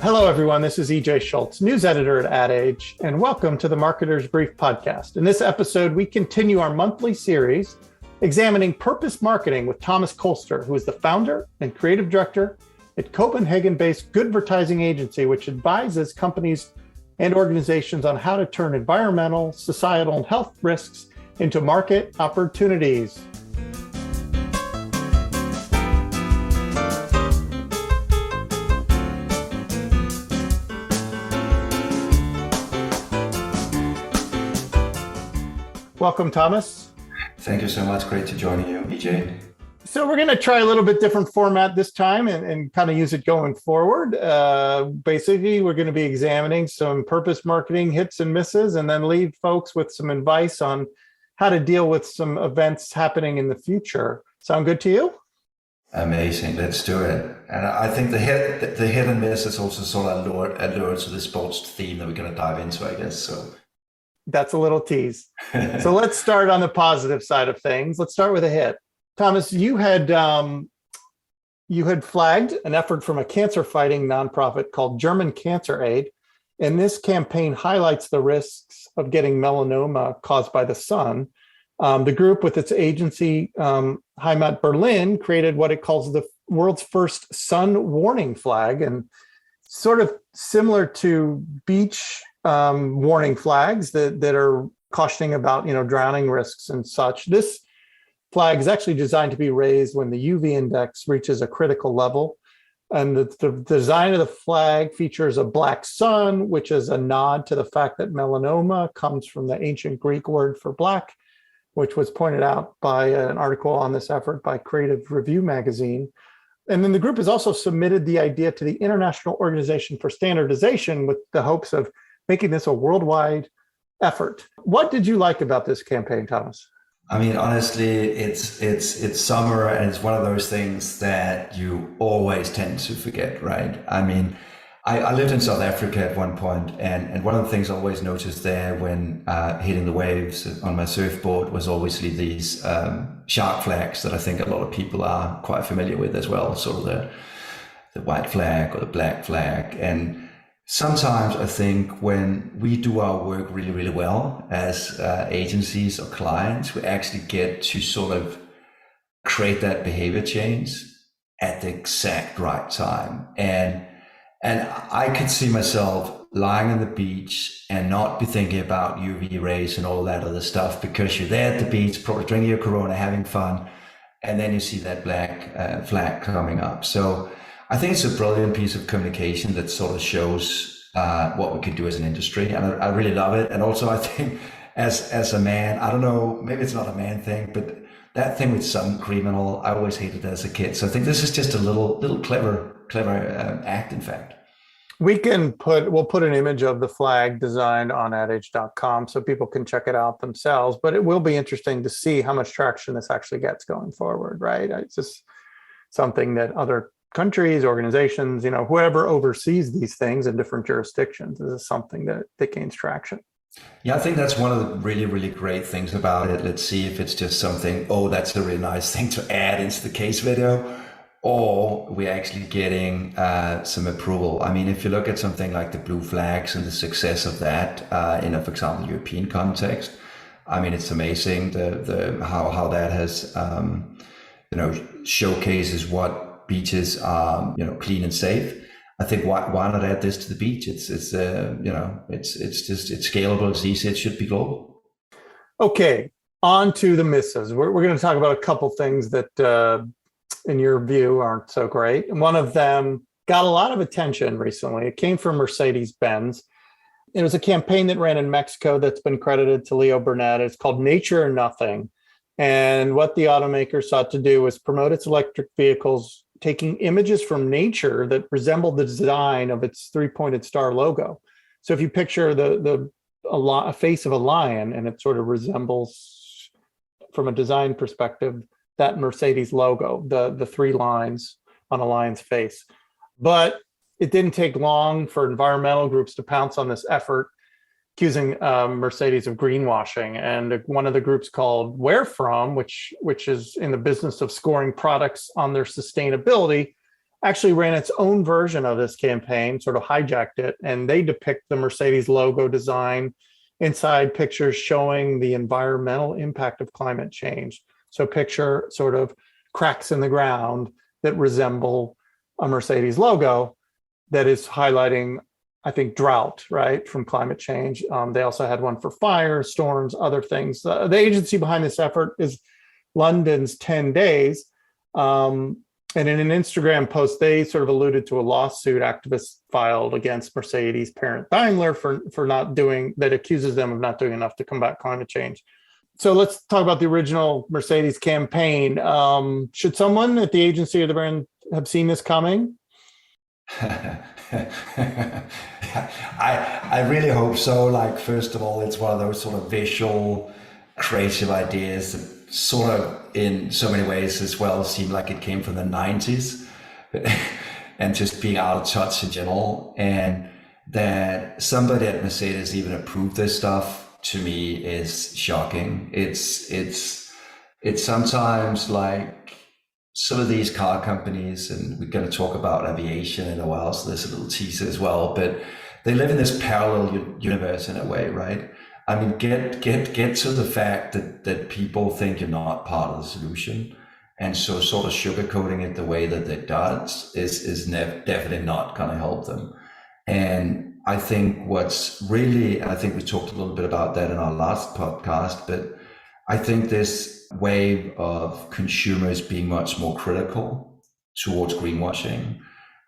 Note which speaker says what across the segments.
Speaker 1: Hello, everyone. This is E.J Schultz, news editor at Ad Age, and welcome to the Marketer's Brief podcast. In this episode, we continue our monthly series examining purpose marketing with Thomas Kolster, who is the founder and creative director at Copenhagen-based Goodvertising agency, which advises companies and organizations on how to turn environmental, societal, and health risks into market opportunities. Welcome, Thomas.
Speaker 2: Thank you so much. Great to join you, EJ.
Speaker 1: So we're going to try a little bit different format this time and kind of use it going forward. Basically, we're going to be examining some purpose marketing hits and misses, and then leave folks with some advice on how to deal with some events happening in the future. Sound good to you?
Speaker 2: Amazing. Let's do it. And I think the hit and miss is also sort of allure to the sports theme that we're going to dive into, I guess. So
Speaker 1: that's a little tease. So let's start on the positive side of things. Let's start with a hit. Thomas, you had flagged an effort from a cancer fighting nonprofit called German Cancer Aid. And this campaign highlights the risks of getting melanoma caused by the sun. The group, with its agency, Heimat Berlin, created what it calls the world's first sun warning flag, and sort of similar to beach warning flags that are cautioning about, drowning risks and such. This flag is actually designed to be raised when the UV index reaches a critical level. And the design of the flag features a black sun, which is a nod to the fact that melanoma comes from the ancient Greek word for black, which was pointed out by an article on this effort by Creative Review magazine. And then the group has also submitted the idea to the International Organization for Standardization with the hopes of making this a worldwide effort. What did you like about this campaign, Thomas?
Speaker 2: I mean, honestly, it's summer, and it's one of those things that you always tend to forget, right? I mean, I lived in South Africa at one point, and one of the things I always noticed there when hitting the waves on my surfboard was obviously these shark flags that I think a lot of people are quite familiar with as well, sort of the white flag or the black flag. And sometimes I think when we do our work really, really well as agencies or clients, we actually get to sort of create that behavior change at the exact right time. And I could see myself lying on the beach and not be thinking about UV rays and all that other stuff, because you're there at the beach, probably drinking your Corona, having fun, and then you see that black flag coming up. So I think it's a brilliant piece of communication that sort of shows what we could do as an industry. And I really love it. And also I think as a man, I don't know, maybe it's not a man thing, but that thing with sun cream and all, I always hated it as a kid. So I think this is just a little clever act, in fact.
Speaker 1: We'll put an image of the flag designed on adage.com so people can check it out themselves, but it will be interesting to see how much traction this actually gets going forward, right? It's just something that other countries, organizations, whoever oversees these things in different jurisdictions, this is something that gains traction.
Speaker 2: Yeah, I think that's one of the really, really great things about it. Let's see if it's just something, that's a really nice thing to add into the case video, or we're actually getting some approval. I mean, if you look at something like the blue flags and the success of that in a, for example, European context, I mean, it's amazing how that has showcases what beaches are, clean and safe. I think why not add this to the beach? It's scalable, it's easy, it should be global.
Speaker 1: Okay, on to the misses. We're going to talk about a couple things that, in your view, aren't so great. And one of them got a lot of attention recently. It came from Mercedes-Benz. It was a campaign that ran in Mexico that's been credited to Leo Burnett. It's called Nature or Nothing. And what the automaker sought to do was promote its electric vehicles, taking images from nature that resembled the design of its three-pointed star logo. So if you picture a face of a lion, and it sort of resembles, from a design perspective, that Mercedes logo, the three lines on a lion's face. But it didn't take long for environmental groups to pounce on this effort, accusing Mercedes of greenwashing. And one of the groups called Where From, which is in the business of scoring products on their sustainability, actually ran its own version of this campaign, sort of hijacked it, and they depict the Mercedes logo design inside pictures showing the environmental impact of climate change. So picture sort of cracks in the ground that resemble a Mercedes logo that is highlighting, I think, drought, right, from climate change. They also had one for fire, storms, other things. The agency behind this effort is London's 10 Days. And in an Instagram post, they sort of alluded to a lawsuit activists filed against Mercedes parent Daimler for not doing, that accuses them of not doing enough to combat climate change. So let's talk about the original Mercedes campaign. Should someone at the agency or the brand have seen this coming?
Speaker 2: I really hope so. Like, first of all, it's one of those sort of visual, creative ideas that sort of in so many ways as well seem like it came from the 90s and just being out of touch in general. And that somebody at Mercedes even approved this stuff, to me, is shocking. It's sometimes like some of these car companies, and we're going to talk about aviation in a while, so there's a little teaser as well, but they live in this parallel universe in a way, right? I mean, get to the fact that people think you're not part of the solution, and so sort of sugarcoating it the way that it does is definitely not going to help them. And I think what's really, I think we talked a little bit about that in our last podcast, but I think this wave of consumers being much more critical towards greenwashing,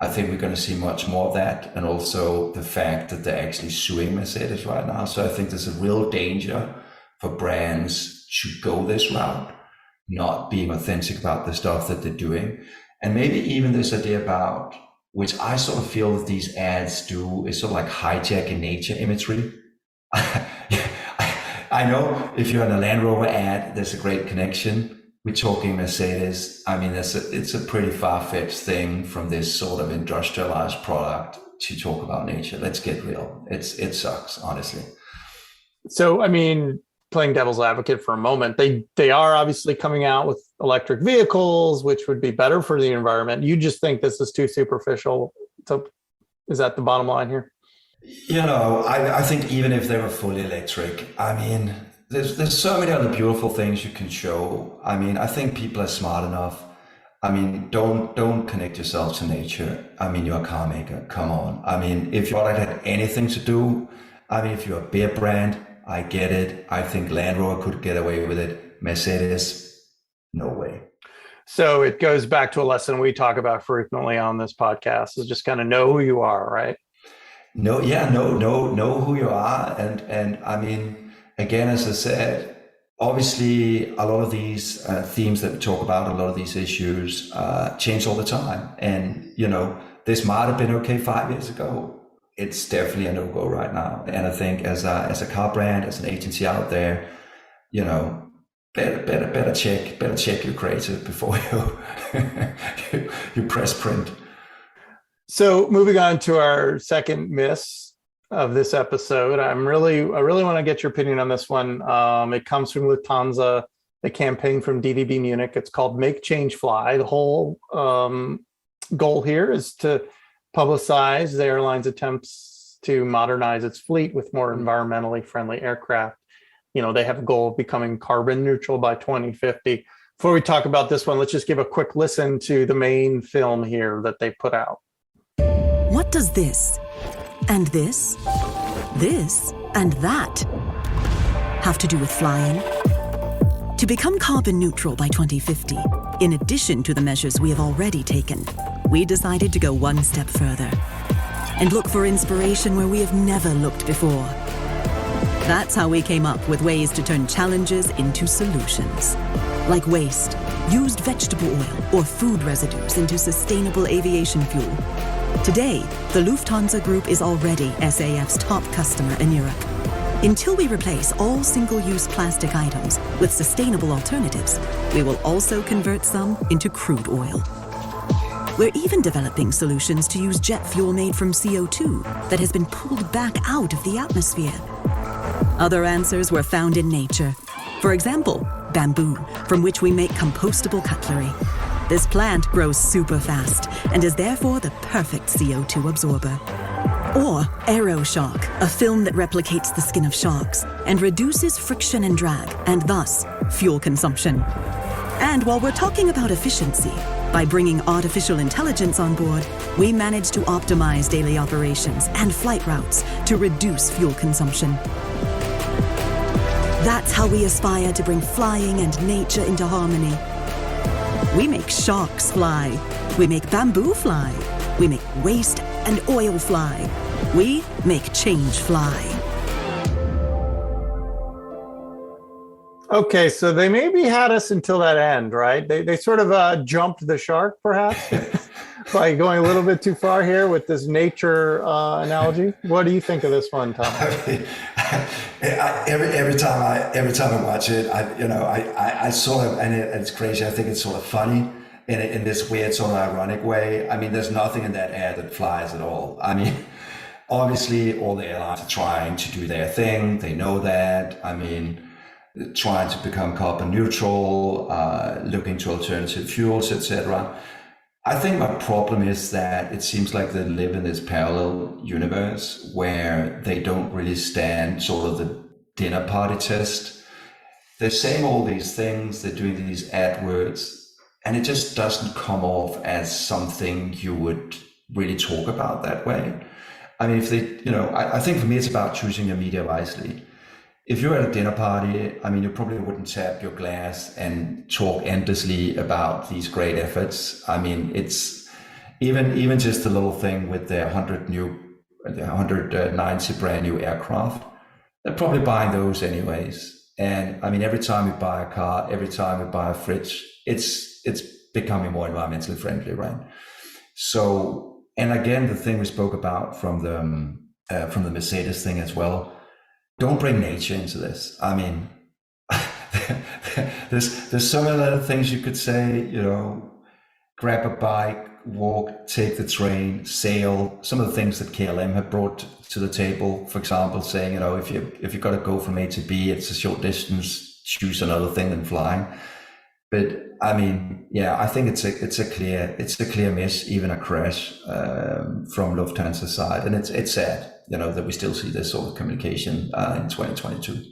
Speaker 2: I think we're going to see much more of that, and also the fact that they're actually suing Mercedes right now. So I think there's a real danger for brands to go this route, not being authentic about the stuff that they're doing. And maybe even this idea about, which I sort of feel that these ads do, is sort of like hijacking nature imagery. I know if you're in a Land Rover ad, there's a great connection. We're talking Mercedes. I mean, it's a pretty far-fetched thing from this sort of industrialized product to talk about nature. Let's get real. It sucks, honestly.
Speaker 1: So, I mean, playing devil's advocate for a moment, they are obviously coming out with electric vehicles, which would be better for the environment. You just think this is too superficial. So is that the bottom line here?
Speaker 2: You know, I think even if they were fully electric, I mean, there's so many other beautiful things you can show. I mean, I think people are smart enough. I mean, don't connect yourself to nature. I mean, you're a car maker. Come on. I mean, if your product had anything to do, I mean, if you're a beer brand, I get it. I think Land Rover could get away with it. Mercedes, no way.
Speaker 1: So it goes back to a lesson we talk about frequently on this podcast, is just kind of know who you are, right?
Speaker 2: Know who you are. And I mean, again, as I said, obviously a lot of these themes that we talk about, a lot of these issues change all the time. And, you know, this might have been okay 5 years ago. It's definitely a no-go right now. And I think as a car brand, as an agency out there, you know, better check your creative before you press print.
Speaker 1: So moving on to our second miss of this episode, I really want to get your opinion on this one. It comes from Lufthansa, the campaign from DDB Munich. It's called Make Change Fly. The whole goal here is to publicize the airline's attempts to modernize its fleet with more environmentally friendly aircraft. You know, they have a goal of becoming carbon neutral by 2050. Before we talk about this one, let's just give a quick listen to the main film here that they put out.
Speaker 3: What does this, and this, and that have to do with flying? To become carbon neutral by 2050, in addition to the measures we have already taken, we decided to go one step further and look for inspiration where we have never looked before. That's how we came up with ways to turn challenges into solutions, like waste, used vegetable oil, or food residues into sustainable aviation fuel. Today, the Lufthansa Group is already SAF's top customer in Europe. Until we replace all single-use plastic items with sustainable alternatives, we will also convert some into crude oil. We're even developing solutions to use jet fuel made from CO2 that has been pulled back out of the atmosphere. Other answers were found in nature. For example, bamboo, from which we make compostable cutlery. This plant grows super fast and is therefore the perfect CO2 absorber. Or AeroShock, a film that replicates the skin of sharks and reduces friction and drag, and thus fuel consumption. And while we're talking about efficiency, by bringing artificial intelligence on board, we manage to optimize daily operations and flight routes to reduce fuel consumption. That's how we aspire to bring flying and nature into harmony. We make sharks fly. We make bamboo fly. We make waste and oil fly. We make change fly.
Speaker 1: Okay, so they maybe had us until that end, right? They sort of jumped the shark, perhaps, by going a little bit too far here with this nature analogy. What do you think of this one, Tom?
Speaker 2: Every time I watch it, I sort of, and it's crazy. I think it's sort of funny in this weird sort of ironic way. I mean, there's nothing in that air that flies at all. I mean, obviously, all the airlines are trying to do their thing. They know that. I mean, trying to become carbon neutral, looking to alternative fuels, etc. I think my problem is that it seems like they live in this parallel universe where they don't really stand sort of the dinner party test. They're saying all these things, they're doing these AdWords, and it just doesn't come off as something you would really talk about that way. I mean, if they, I think for me, it's about choosing your media wisely. If you're at a dinner party, I mean, you probably wouldn't tap your glass and talk endlessly about these great efforts. I mean, it's even just the little thing with the 190 brand new aircraft. They're probably buying those anyways. And I mean, every time you buy a car, every time you buy a fridge, it's becoming more environmentally friendly, right? So, and again, the thing we spoke about from the Mercedes thing as well. Don't bring nature into this. I mean, there's so many other things you could say, grab a bike, walk, take the train, sail. Some of the things that KLM have brought to the table, for example, saying, if you've got to go from A to B, it's a short distance, choose another thing than flying. But I mean, yeah, I think it's a clear miss, even a crash from Lufthansa's side, and it's sad, that we still see this sort of communication in 2022.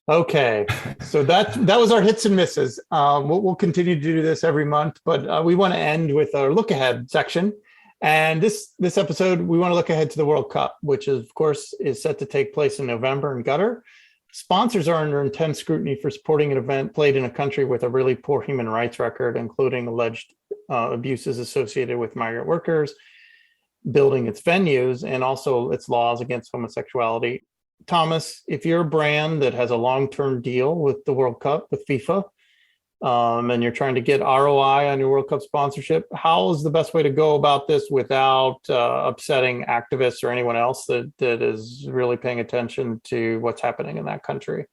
Speaker 2: Okay,
Speaker 1: so that was our hits and misses. We'll continue to do this every month, but we want to end with our look ahead section. And this episode, we want to look ahead to the World Cup, which of course is set to take place in November in Qatar. Sponsors are under intense scrutiny for supporting an event played in a country with a really poor human rights record, including alleged abuses associated with migrant workers, building its venues, and also its laws against homosexuality. Thomas, if you're a brand that has a long-term deal with the World Cup, with FIFA, and you're trying to get ROI on your World Cup sponsorship, how is the best way to go about this without upsetting activists or anyone else that is really paying attention to what's happening in that country?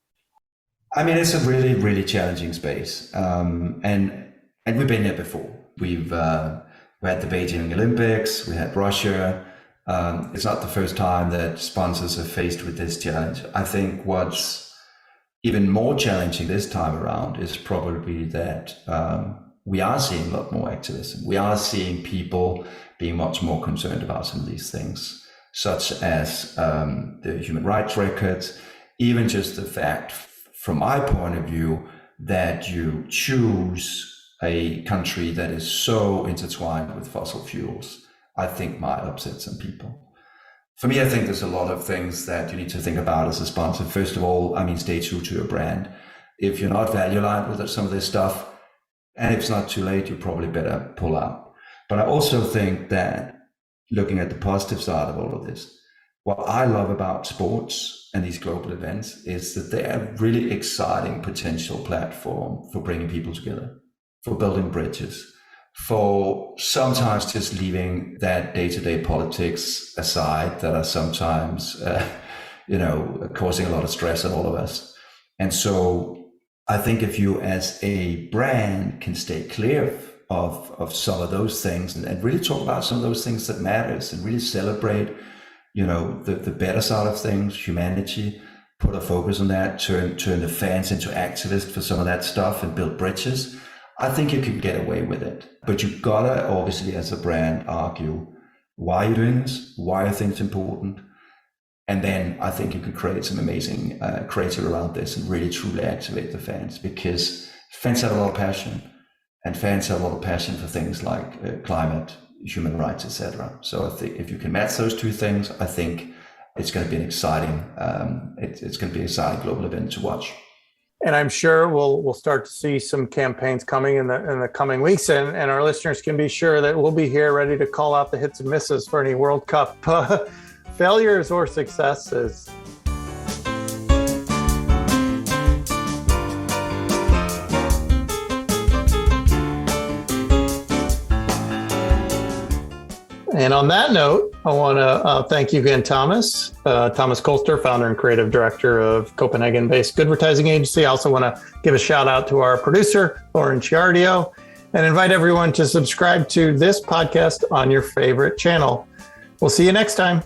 Speaker 2: I mean, it's a really, really challenging space. And we've been there before. We had the Beijing Olympics, we had Russia. It's not the first time that sponsors are faced with this challenge. I think what's even more challenging this time around is probably that we are seeing a lot more activism. We are seeing people being much more concerned about some of these things, such as the human rights records, even just the fact, from my point of view, that you choose a country that is so intertwined with fossil fuels, I think might upset some people. For me, I think there's a lot of things that you need to think about as a sponsor. First of all, I mean, stay true to your brand. If you're not value aligned with some of this stuff, and if it's not too late, you probably better pull out. But I also think that looking at the positive side of all of this, what I love about sports and these global events is that they're a really exciting potential platform for bringing people together, for building bridges, for sometimes just leaving that day-to-day politics aside that are sometimes, causing a lot of stress on all of us. And so I think if you as a brand can stay clear of some of those things and really talk about some of those things that matters and really celebrate, the better side of things, humanity, put a focus on that, turn the fans into activists for some of that stuff and build bridges, I think you can get away with it. But you gotta obviously as a brand argue, why are you doing this? Why are things important? And then I think you can create some amazing creative around this and really truly activate the fans, because fans have a lot of passion, and fans have a lot of passion for things like climate, human rights, etc. So I think if you can match those two things, I think it's going to be an exciting, it's going to be an exciting global event to watch.
Speaker 1: And I'm sure we'll start to see some campaigns coming in the coming weeks, and our listeners can be sure that we'll be here ready to call out the hits and misses for any World Cup failures or successes. And on that note, I want to thank you again, Thomas. Thomas Kolster, founder and creative director of Copenhagen-based advertising agency. I also want to give a shout out to our producer, Lauren Ciardio, and invite everyone to subscribe to this podcast on your favorite channel. We'll see you next time.